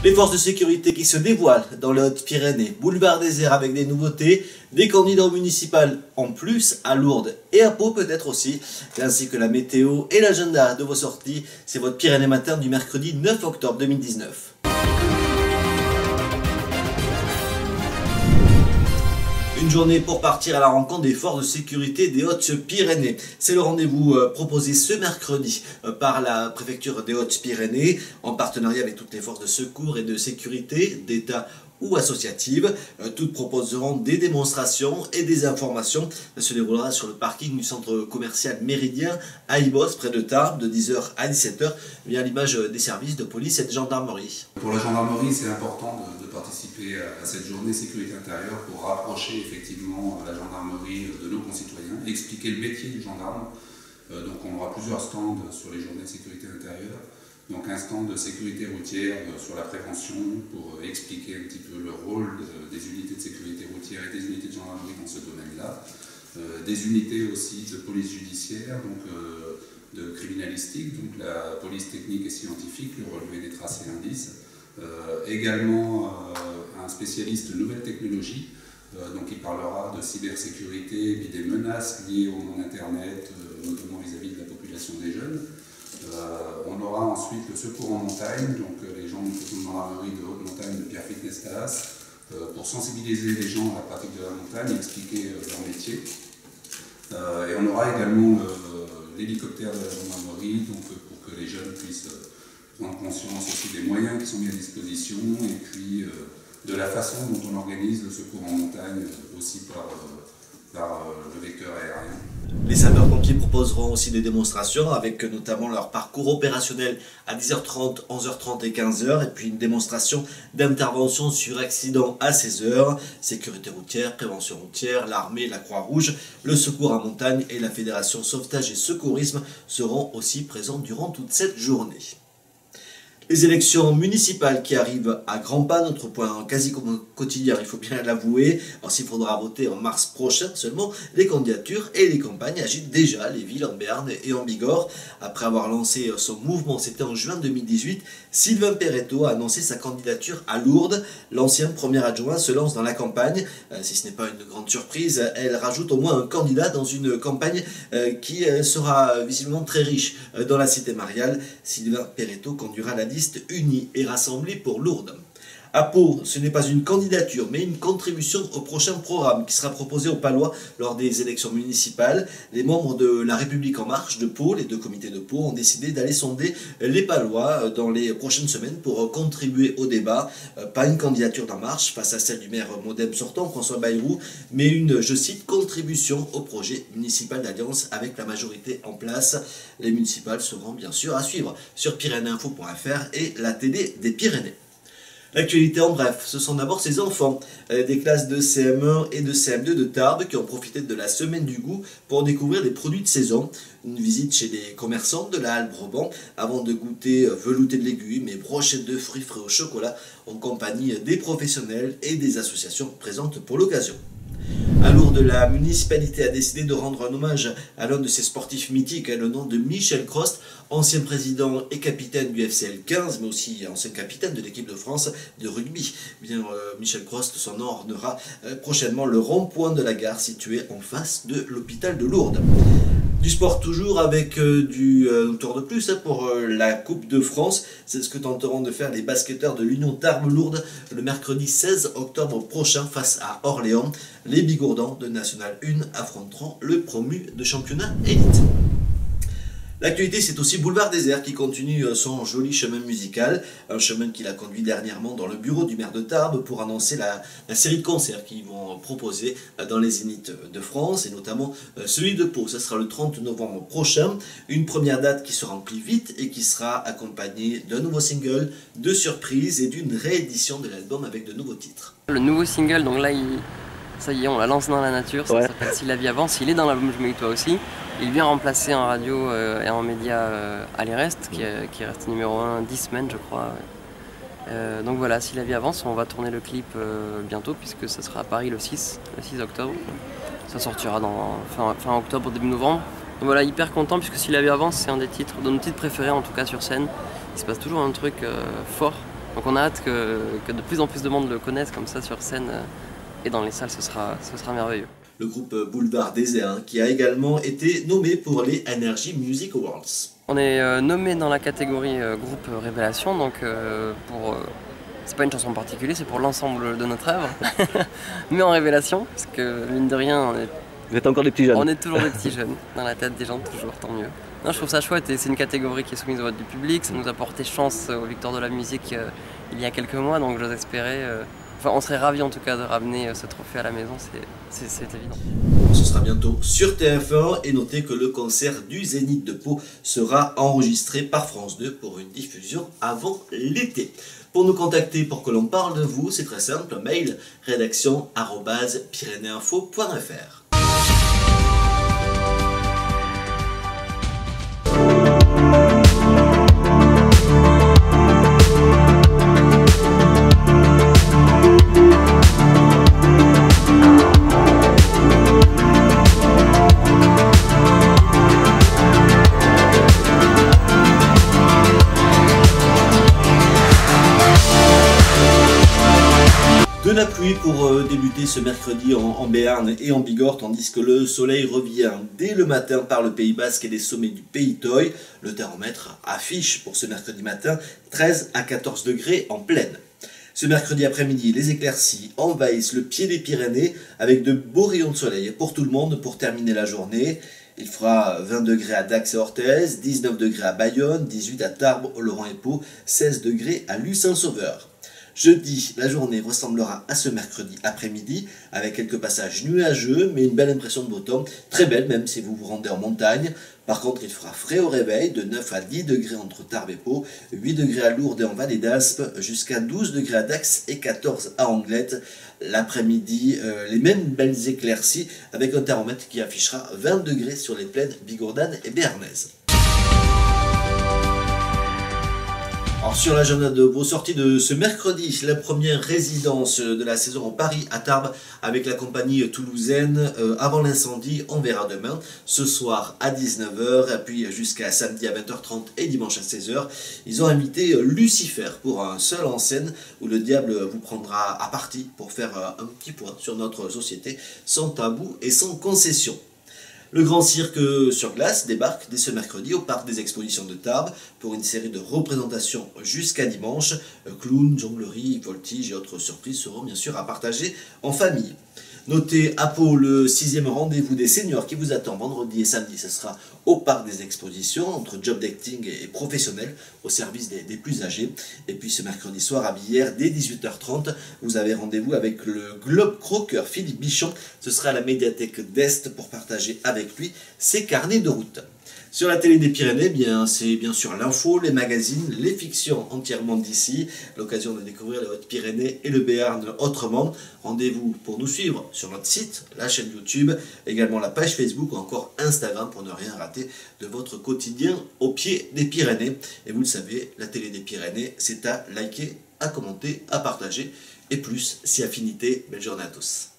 Les forces de sécurité qui se dévoilent dans les Hautes-Pyrénées, boulevard désert avec des nouveautés, des candidats au municipal en plus, à Lourdes et à Pau peut-être aussi, ainsi que la météo et l'agenda de vos sorties. C'est votre Pyrénées Matin du mercredi 9 octobre 2019. Une journée pour partir à la rencontre des forces de sécurité des Hautes-Pyrénées. C'est le rendez-vous proposé ce mercredi par la préfecture des Hautes-Pyrénées en partenariat avec toutes les forces de secours et de sécurité d'État ou associatives. Toutes proposeront des démonstrations et des informations. Ça se déroulera sur le parking du centre commercial Méridien à Ibos, près de Tarbes, de 10h à 17h, à l'image des services de police et de gendarmerie. Pour la gendarmerie, c'est important de participer à cette journée sécurité intérieure pour rapprocher effectivement la gendarmerie de nos concitoyens, expliquer le métier du gendarme. Donc on aura plusieurs stands sur les journées de sécurité intérieure. Donc un stand de sécurité routière sur la prévention pour expliquer un petit peu le rôle des unités de sécurité routière et des unités de gendarmerie dans ce domaine-là. Des unités aussi de police judiciaire, donc de criminalistique, donc la police technique et scientifique, le relevé des traces et indices. Également un spécialiste de nouvelles technologies, donc il parlera de cybersécurité et puis des menaces liées au monde Internet, notamment vis-à-vis de la population des jeunes. On aura ensuite le secours en montagne, donc les gens de gendarmerie de haute montagne de Pierrefitte Nestalas, pour sensibiliser les gens à la pratique de la montagne, expliquer leur métier. Et on aura également l'hélicoptère de la gendarmerie, donc pour que les jeunes puissent prendre conscience aussi des moyens qui sont mis à disposition et puis de la façon dont on organise le secours en montagne aussi par le vecteur aérien. Les sapeurs-pompiers proposeront aussi des démonstrations avec notamment leur parcours opérationnel à 10h30, 11h30 et 15h et puis une démonstration d'intervention sur accident à 16h, sécurité routière, prévention routière, l'armée, la Croix-Rouge, le secours en montagne et la Fédération Sauvetage et Secourisme seront aussi présents durant toute cette journée. Les élections municipales qui arrivent à grands pas, notre point quasi quotidien, il faut bien l'avouer. Alors s'il faudra voter en mars prochain seulement, les candidatures et les campagnes agitent déjà les villes en Béarn et en Bigorre. Après avoir lancé son mouvement, c'était en juin 2018, Sylvain Perretto a annoncé sa candidature à Lourdes. L'ancien premier adjoint se lance dans la campagne. Si ce n'est pas une grande surprise, elle rajoute au moins un candidat dans une campagne qui sera visiblement très riche dans la cité mariale. Sylvain Perretto conduira la liste unie et rassemblée pour Lourdes. À Pau, ce n'est pas une candidature, mais une contribution au prochain programme qui sera proposé aux Palois lors des élections municipales. Les membres de La République En Marche de Pau, les deux comités de Pau, ont décidé d'aller sonder les Palois dans les prochaines semaines pour contribuer au débat. Pas une candidature d'En Marche face à celle du maire Modem sortant, François Bayrou, mais une, je cite, contribution au projet municipal d'alliance avec la majorité en place. Les municipales seront bien sûr à suivre sur pyrénéinfo.fr et la télé des Pyrénées. L'actualité en bref, ce sont d'abord ces enfants des classes de CM1 et de CM2 de Tarbes qui ont profité de la semaine du goût pour découvrir des produits de saison. Une visite chez les commerçants de la Halle Brabant avant de goûter velouté de légumes et brochettes de fruits frais au chocolat en compagnie des professionnels et des associations présentes pour l'occasion. À Lourdes, la municipalité a décidé de rendre un hommage à l'un de ses sportifs mythiques, le nom de Michel Crost, ancien président et capitaine du FCL 15, mais aussi ancien capitaine de l'équipe de France de rugby. Bien, Michel Crost s'en ornera prochainement le rond-point de la gare situé en face de l'hôpital de Lourdes. Du sport toujours avec du tour de plus pour la Coupe de France. C'est ce que tenteront de faire les basketteurs de l'Union Tarbes-Lourdes le mercredi 16 octobre prochain face à Orléans. Les Bigourdans de National 1 affronteront le promu de championnat élite. L'actualité, c'est aussi Boulevard Désert qui continue son joli chemin musical, un chemin qu'il a conduit dernièrement dans le bureau du maire de Tarbes pour annoncer la série de concerts qu'ils vont proposer dans les zéniths de France et notamment celui de Pau. Ce sera le 30 novembre prochain, une première date qui se remplit vite et qui sera accompagnée d'un nouveau single, de surprises et d'une réédition de l'album avec de nouveaux titres. Le nouveau single, donc là, ça y est, on la lance dans la nature, ça s'appelle Si la vie avance, il est dans l'album Je me toi aussi. Il vient remplacer en radio et en média Allez Reste, qui est resté numéro 1 10 semaines je crois. Donc voilà, Si la vie avance, on va tourner le clip bientôt puisque ça sera à Paris le 6 octobre. Ça sortira dans fin octobre, début novembre. Donc voilà, hyper content puisque Si la vie avance, c'est un de nos titres préférés en tout cas sur scène. Il se passe toujours un truc fort Donc on a hâte que de plus en plus de monde le connaisse comme ça sur scène et dans les salles, ce sera merveilleux. Le groupe Boulevard Désert qui a également été nommé pour les Energy Music Awards. On est nommé dans la catégorie groupe Révélation, donc c'est pas une chanson en particulier, c'est pour l'ensemble de notre œuvre, mais en révélation, parce que mine de rien, vous êtes encore des petits jeunes. On est toujours des petits jeunes, dans la tête des gens, toujours, tant mieux. Non, je trouve ça chouette et c'est une catégorie qui est soumise au vote du public, ça nous a porté chance aux Victoires de la musique il y a quelques mois, donc j'ose espérer... Enfin, on serait ravis en tout cas de ramener ce trophée à la maison, c'est évident. Ce sera bientôt sur TF1 et notez que le concert du Zénith de Pau sera enregistré par France 2 pour une diffusion avant l'été. Pour nous contacter pour que l'on parle de vous, c'est très simple, mail rédaction@pyrénéinfo.fr. De la pluie pour débuter ce mercredi en Béarn et en Bigorre, tandis que le soleil revient dès le matin par le Pays Basque et les sommets du Pays Toy. Le thermomètre affiche pour ce mercredi matin 13 à 14 degrés en pleine. Ce mercredi après-midi, les éclaircies envahissent le pied des Pyrénées avec de beaux rayons de soleil pour tout le monde pour terminer la journée. Il fera 20 degrés à Dax et Orthez, 19 degrés à Bayonne, 18 à Tarbes, Oloron et Pau, 16 degrés à Luce-Saint-Sauveur. Jeudi, la journée ressemblera à ce mercredi après-midi, avec quelques passages nuageux, mais une belle impression de beau temps, très belle même si vous vous rendez en montagne. Par contre, il fera frais au réveil, de 9 à 10 degrés entre Tarbes et Pau, 8 degrés à Lourdes et en Vallée d'Aspe, jusqu'à 12 degrés à Dax et 14 à Anglette. L'après-midi, les mêmes belles éclaircies, avec un thermomètre qui affichera 20 degrés sur les plaines bigourdanes et béarnaises. Alors sur l'agenda de vos sorties de ce mercredi, la première résidence de la saison en Paris à Tarbes avec la compagnie toulousaine Avant l'incendie, on verra demain, ce soir à 19h, puis jusqu'à samedi à 20h30 et dimanche à 16h. Ils ont invité Lucifer pour un seul en scène où le diable vous prendra à partie pour faire un petit point sur notre société sans tabou et sans concession. Le Grand Cirque sur glace débarque dès ce mercredi au Parc des Expositions de Tarbes pour une série de représentations jusqu'à dimanche. Clowns, jonglerie, voltige et autres surprises seront bien sûr à partager en famille. Notez à Pau le 6e rendez-vous des seniors qui vous attend vendredi et samedi. Ce sera au Parc des Expositions entre job d'acting et professionnels au service des plus âgés. Et puis ce mercredi soir à Billère dès 18h30, vous avez rendez-vous avec le globe croqueur Philippe Bichon. Ce sera à la médiathèque d'Est pour partager avec lui ses carnets de route. Sur la télé des Pyrénées, c'est bien sûr l'info, les magazines, les fictions entièrement d'ici. L'occasion de découvrir les Hautes-Pyrénées et le Béarn autrement. Rendez-vous pour nous suivre sur notre site, la chaîne YouTube, également la page Facebook ou encore Instagram pour ne rien rater de votre quotidien au pied des Pyrénées. Et vous le savez, la télé des Pyrénées, c'est à liker, à commenter, à partager et plus si affinité. Belle journée à tous.